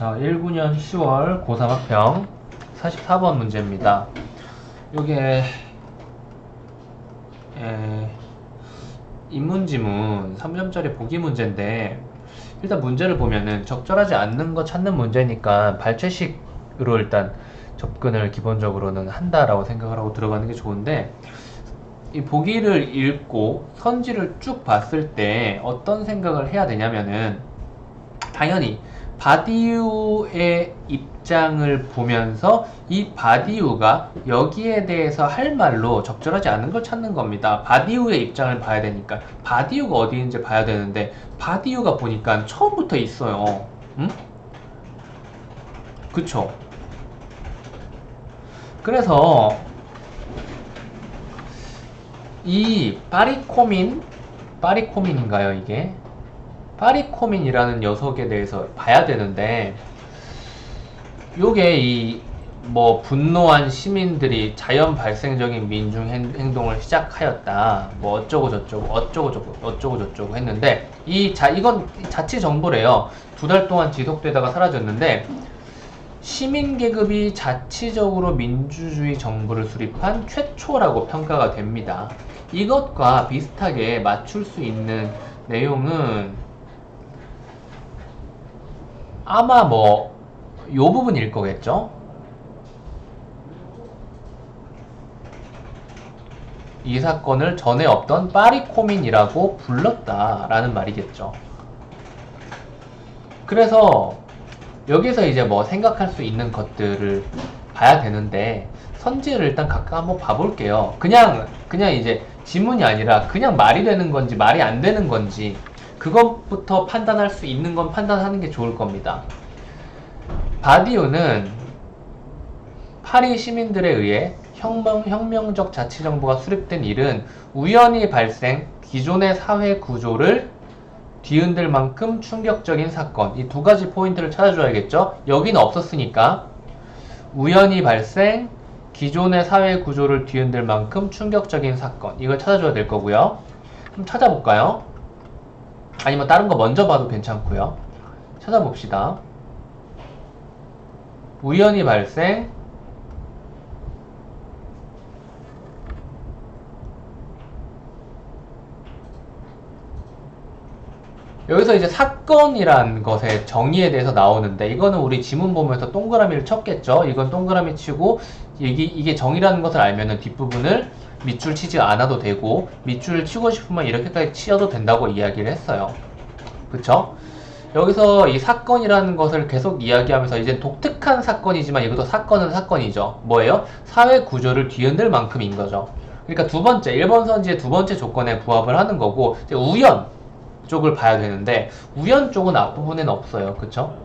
자, 19년 10월 고3 학평 44번 문제입니다. 요게 인문지문 3점짜리 보기 문제인데, 일단 문제를 보면은 적절하지 않는 거 찾는 문제니까 발췌식으로 일단 접근을 기본적으로는 한다라고 생각을 하고 들어가는 게 좋은데, 이 보기를 읽고 선지를 쭉 봤을 때 어떤 생각을 해야 되냐면은, 당연히 바디우의 입장을 보면서 이 바디우가 여기에 대해서 할 말로 적절하지 않은 걸 찾는 겁니다. 바디우의 입장을 봐야 되니까 바디우가 어디 있는지 봐야 되는데, 바디우가 보니까 처음부터 있어요. 응? 그쵸? 그래서 이 파리코민인가요, 이게? 파리코민이라는 녀석에 대해서 봐야 되는데, 요게 분노한 시민들이 자연 발생적인 민중 행동을 시작하였다. 뭐 어쩌고 저쩌고 했는데, 이건 자치 정보래요. 2달 동안 지속되다가 사라졌는데, 시민 계급이 자치적으로 민주주의 정부를 수립한 최초라고 평가가 됩니다. 이것과 비슷하게 맞출 수 있는 내용은 아마 요 부분일 거겠죠? 이 사건을 전에 없던 파리코민이라고 불렀다라는 말이겠죠. 그래서 여기서 이제 생각할 수 있는 것들을 봐야 되는데, 선지를 일단 각각 한번 봐볼게요. 그냥 이제 지문이 아니라 그냥 말이 되는 건지 말이 안 되는 건지 그것부터 판단할 수 있는 건 판단하는 게 좋을 겁니다. 바디우는 파리 시민들에 의해 혁명적 자치정부가 수립된 일은 우연히 발생, 기존의 사회 구조를 뒤흔들 만큼 충격적인 사건. 이 2가지 포인트를 찾아줘야겠죠? 여기는 없었으니까 우연히 발생, 기존의 사회 구조를 뒤흔들 만큼 충격적인 사건. 이걸 찾아줘야 될 거고요. 그럼 찾아볼까요? 아니면 다른 거 먼저 봐도 괜찮고요. 찾아봅시다. 우연히 발생, 여기서 이제 사건이란 것의 정의에 대해서 나오는데, 이거는 우리 지문 보면서 동그라미를 쳤겠죠. 이건 동그라미 치고, 이게 정의라는 것을 알면은 뒷부분을 밑줄 치지 않아도 되고, 밑줄을 치고 싶으면 이렇게까지 치어도 된다고 이야기를 했어요. 그쵸? 여기서 이 사건이라는 것을 계속 이야기하면서, 이제 독특한 사건이지만 이것도 사건은 사건이죠. 뭐예요? 사회 구조를 뒤흔들 만큼인 거죠. 그러니까 1번 선지의 2번째 조건에 부합을 하는 거고, 이제 우연 쪽을 봐야 되는데, 우연 쪽은 앞부분에는 없어요. 그쵸?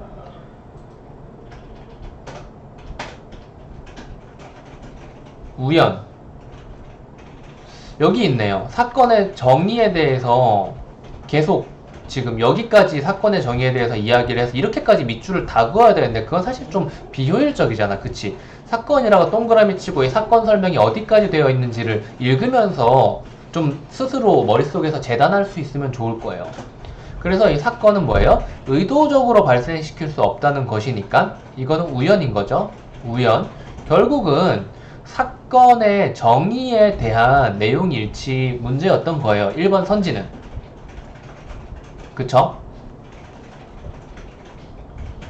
우연 여기 있네요. 사건의 정의에 대해서 계속 지금 여기까지 사건의 정의에 대해서 이야기를 해서 이렇게까지 밑줄을 다 그어야 되는데, 그건 사실 좀 비효율적이잖아. 그치? 사건이라고 동그라미 치고 이 사건 설명이 어디까지 되어 있는지를 읽으면서 좀 스스로 머릿속에서 재단할 수 있으면 좋을 거예요. 그래서 이 사건은 뭐예요? 의도적으로 발생시킬 수 없다는 것이니까 이거는 우연인 거죠. 우연. 결국은 사건의 정의에 대한 내용 일치 문제였던 거예요. 1번 선지는. 그쵸?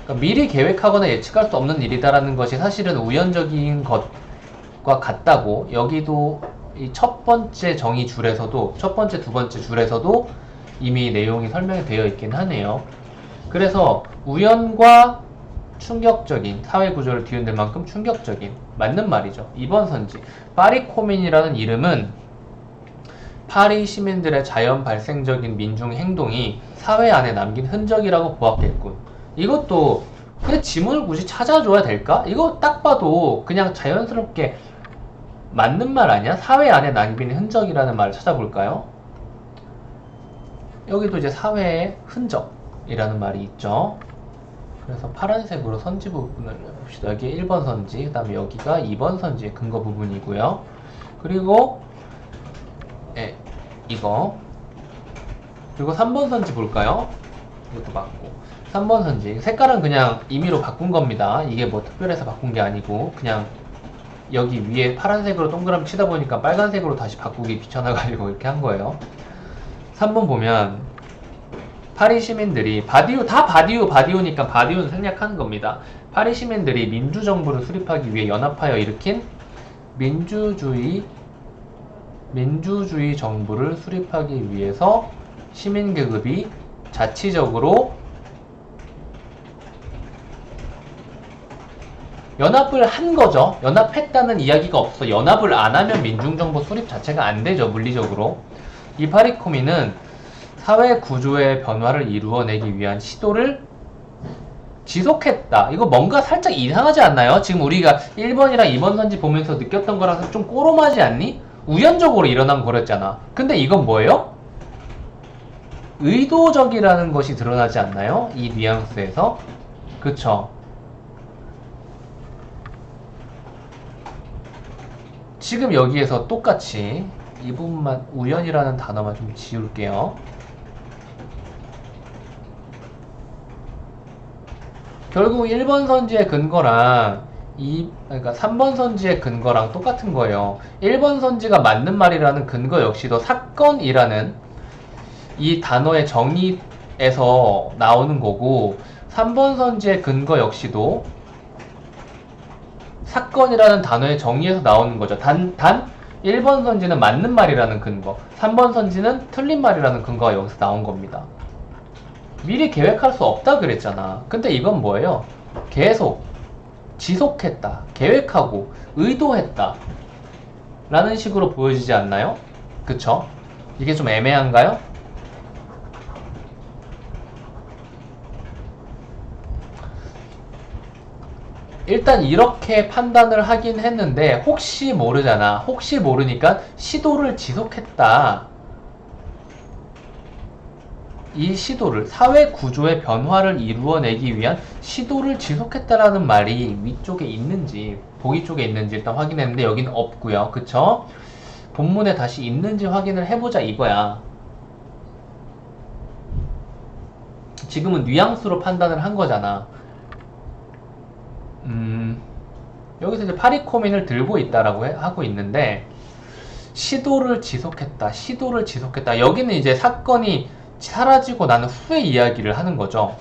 그러니까 미리 계획하거나 예측할 수 없는 일이다라는 것이 사실은 우연적인 것과 같다고, 여기도 이 첫 번째 정의 줄에서도, 첫 번째, 2번째 줄에서도 이미 내용이 설명이 되어 있긴 하네요. 그래서 우연과 충격적인, 사회 구조를 뒤흔들 만큼 충격적인, 맞는 말이죠. 2번 선지. 파리코민이라는 이름은 파리 시민들의 자연 발생적인 민중 행동이 사회 안에 남긴 흔적이라고 보았겠군. 이것도 근데 지문을 굳이 찾아줘야 될까? 이거 딱 봐도 그냥 자연스럽게 맞는 말 아니야? 사회 안에 남긴 흔적이라는 말을 찾아볼까요? 여기도 이제 사회의 흔적이라는 말이 있죠. 그래서 파란색으로 선지 부분을 봅시다. 여기 1번 선지, 그 다음에 여기가 2번 선지의 근거 부분이고요. 그리고 이거, 그리고 3번 선지 볼까요? 이것도 맞고, 3번 선지. 색깔은 그냥 임의로 바꾼 겁니다. 이게 뭐 특별해서 바꾼 게 아니고 그냥 여기 위에 파란색으로 동그라미 치다 보니까 빨간색으로 다시 바꾸기 귀찮아가지고 이렇게 한 거예요. 3번 보면 파리 시민들이 바디우니까 바디우는 생략하는 겁니다. 파리 시민들이 민주정부를 수립하기 위해 연합하여 일으킨 민주주의 정부를 수립하기 위해서 시민계급이 자치적으로 연합을 한 거죠. 연합했다는 이야기가 없어. 연합을 안 하면 민중정부 수립 자체가 안 되죠, 물리적으로. 이 파리코민은 사회 구조의 변화를 이루어내기 위한 시도를 지속했다. 이거 뭔가 살짝 이상하지 않나요? 지금 우리가 1번이랑 2번 선지 보면서 느꼈던 거라서 좀 꼬롬하지 않니? 우연적으로 일어난 거랬잖아. 근데 이건 뭐예요? 의도적이라는 것이 드러나지 않나요? 이 뉘앙스에서. 그쵸? 지금 여기에서 똑같이 이 부분만 우연이라는 단어만 좀 지울게요. 결국 1번 선지의 근거랑 그러니까 3번 선지의 근거랑 똑같은 거예요. 1번 선지가 맞는 말이라는 근거 역시도 사건이라는 이 단어의 정의에서 나오는 거고 3번 선지의 근거 역시도 사건이라는 단어의 정의에서 나오는 거죠. 단 1번 선지는 맞는 말이라는 근거, 3번 선지는 틀린 말이라는 근거가 여기서 나온 겁니다. 미리 계획할 수 없다 그랬잖아. 근데 이건 뭐예요? 계속 지속했다, 계획하고 의도했다 라는 식으로 보여지지 않나요? 그쵸? 이게 좀 애매한가요? 일단 이렇게 판단을 하긴 했는데 혹시 모르잖아. 혹시 모르니까 시도를 지속했다. 이 시도를, 사회 구조의 변화를 이루어내기 위한 시도를 지속했다라는 말이 위쪽에 있는지 보기 쪽에 있는지 일단 확인했는데 여기는 없고요. 그쵸? 본문에 다시 있는지 확인을 해보자 이거야. 지금은 뉘앙스로 판단을 한 거잖아. 여기서 이제 파리코민을 들고 있다라고 하고 있는데 시도를 지속했다. 여기는 이제 사건이 사라지고 난 후에 이야기를 하는 거죠.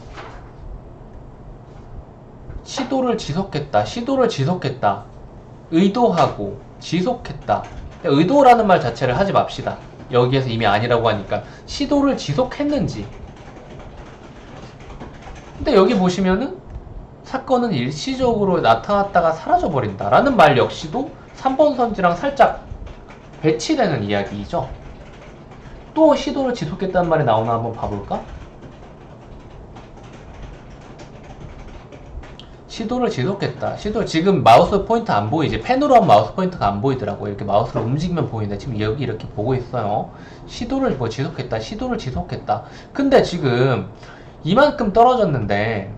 시도를 지속했다. 의도하고 지속했다. 의도라는 말 자체를 하지 맙시다. 여기에서 이미 아니라고 하니까 시도를 지속했는지. 근데 여기 보시면은 사건은 일시적으로 나타났다가 사라져버린다 라는 말 역시도 3번 선지랑 살짝 배치되는 이야기이죠. 또 시도를 지속했다는 말이 나오나 한번 봐볼까? 시도를 지속했다. 지금 마우스 포인트 안 보이지? 펜으로 한 마우스 포인트가 안 보이더라고. 이렇게 마우스를 움직이면 보이는데 지금 여기 이렇게 보고 있어요. 시도를 지속했다. 근데 지금 이만큼 떨어졌는데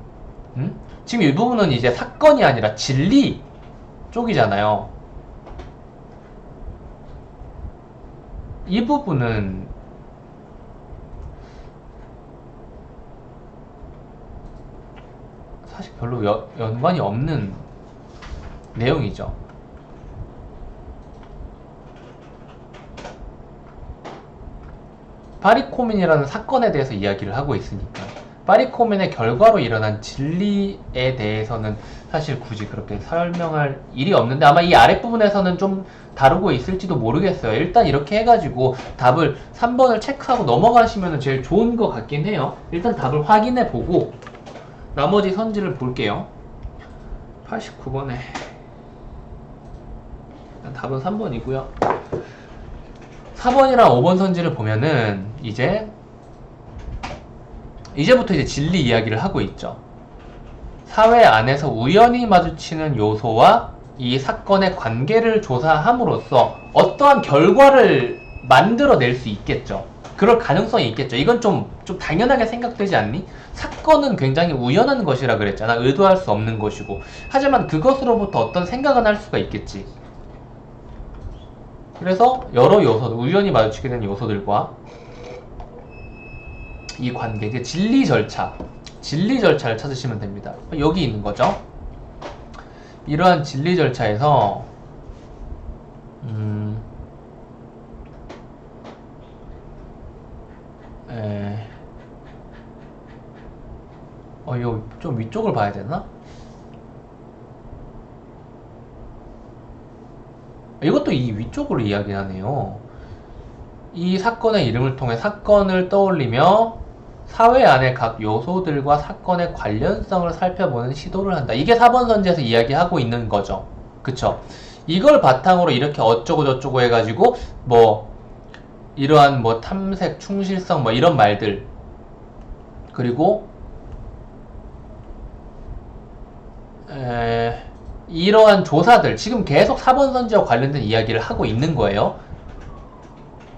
지금 이 부분은 이제 사건이 아니라 진리 쪽이잖아요. 이 부분은 사실 별로 연관이 없는 내용이죠. 파리코민이라는 사건에 대해서 이야기를 하고 있으니까 파리코민의 결과로 일어난 진리에 대해서는 사실 굳이 그렇게 설명할 일이 없는데 아마 이 아랫부분에서는 좀 다루고 있을지도 모르겠어요. 일단 이렇게 해가지고 답을 3번을 체크하고 넘어가시면 제일 좋은 것 같긴 해요. 일단 답을 확인해 보고 나머지 선지를 볼게요. 89번에 답은 3번이고요. 4번이랑 5번 선지를 보면은 이제부터 이제 진리 이야기를 하고 있죠. 사회 안에서 우연히 마주치는 요소와 이 사건의 관계를 조사함으로써 어떠한 결과를 만들어낼 수 있겠죠. 그럴 가능성이 있겠죠. 이건 좀 당연하게 생각되지 않니? 사건은 굉장히 우연한 것이라 그랬잖아. 의도할 수 없는 것이고. 하지만 그것으로부터 어떤 생각은 할 수가 있겠지. 그래서 여러 요소들, 우연히 마주치게 된 요소들과 이 관계, 진리 절차, 진리 절차를 찾으시면 됩니다. 여기 있는 거죠. 이러한 진리 절차에서 이거 좀 위쪽을 봐야 되나? 이것도 이 위쪽으로 이야기하네요. 이 사건의 이름을 통해 사건을 떠올리며 사회 안의 각 요소들과 사건의 관련성을 살펴보는 시도를 한다. 이게 4번 선지에서 이야기하고 있는 거죠. 그쵸? 이걸 바탕으로 이렇게 어쩌고 저쩌고 해가지고 뭐 이러한 뭐 탐색, 충실성 뭐 이런 말들, 그리고 이러한 조사들, 지금 계속 4번 선지와 관련된 이야기를 하고 있는 거예요.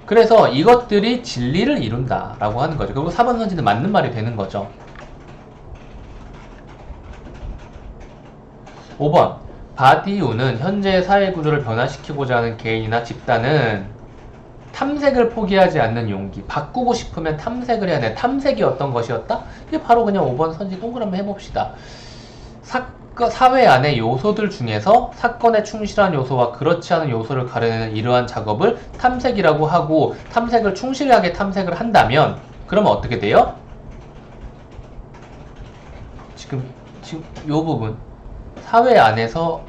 그래서 이것들이 진리를 이룬다 라고 하는 거죠. 그리고 4번 선지는 맞는 말이 되는 거죠. 5번 바디우는 현재의 사회구조를 변화시키고자 하는 개인이나 집단은 탐색을 포기하지 않는 용기, 바꾸고 싶으면 탐색을 해야 돼. 탐색이 어떤 것이었다? 이게 바로 그냥 5번 선지 동그라미 해봅시다. 사회 안의 요소들 중에서 사건에 충실한 요소와 그렇지 않은 요소를 가려내는 이러한 작업을 탐색이라고 하고, 탐색을 충실하게 탐색을 한다면 그러면 어떻게 돼요? 지금 요 부분, 사회 안에서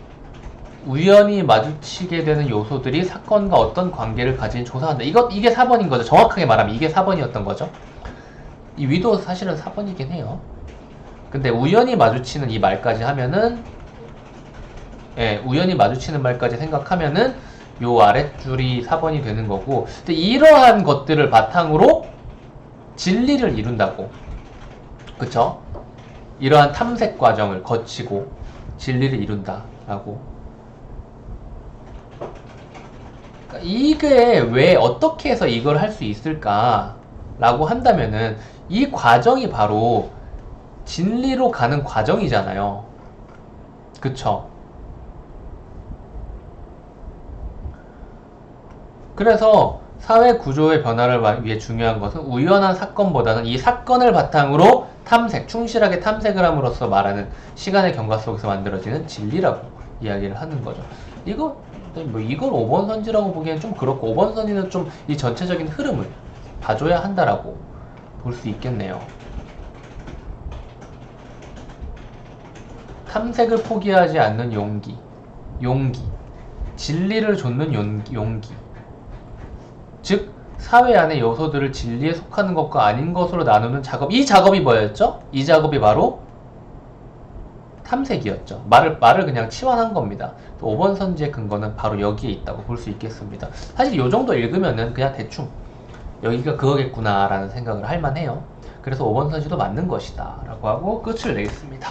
우연히 마주치게 되는 요소들이 사건과 어떤 관계를 가진 조사한다. 이게 4번인 거죠. 정확하게 말하면 이게 4번이었던 거죠. 이 위도 사실은 4번이긴 해요. 근데 우연히 마주치는 이 말까지 하면은, 우연히 마주치는 말까지 생각하면은 요 아랫줄이 4번이 되는 거고, 근데 이러한 것들을 바탕으로 진리를 이룬다고. 그쵸? 이러한 탐색 과정을 거치고 진리를 이룬다라고. 그러니까 이게 왜 어떻게 해서 이걸 할 수 있을까라고 한다면은 이 과정이 바로 진리로 가는 과정이잖아요. 그쵸? 그래서 사회 구조의 변화를 위해 중요한 것은 우연한 사건보다는 이 사건을 바탕으로 탐색, 충실하게 탐색을 함으로써 말하는 시간의 경과 속에서 만들어지는 진리라고 이야기를 하는 거죠. 이걸 5번 선지라고 보기에는 좀 그렇고, 5번 선지는 좀 이 전체적인 흐름을 봐줘야 한다라고 볼 수 있겠네요. 탐색을 포기하지 않는 용기, 진리를 좇는 용기. 즉 사회 안의 요소들을 진리에 속하는 것과 아닌 것으로 나누는 작업. 이 작업이 뭐였죠? 이 작업이 바로 탐색이었죠. 말을 그냥 치환한 겁니다. 5번 선지의 근거는 바로 여기에 있다고 볼 수 있겠습니다. 사실 이 정도 읽으면은 그냥 대충 여기가 그거겠구나 라는 생각을 할 만해요. 그래서 5번 선지도 맞는 것이다 라고 하고 끝을 내겠습니다.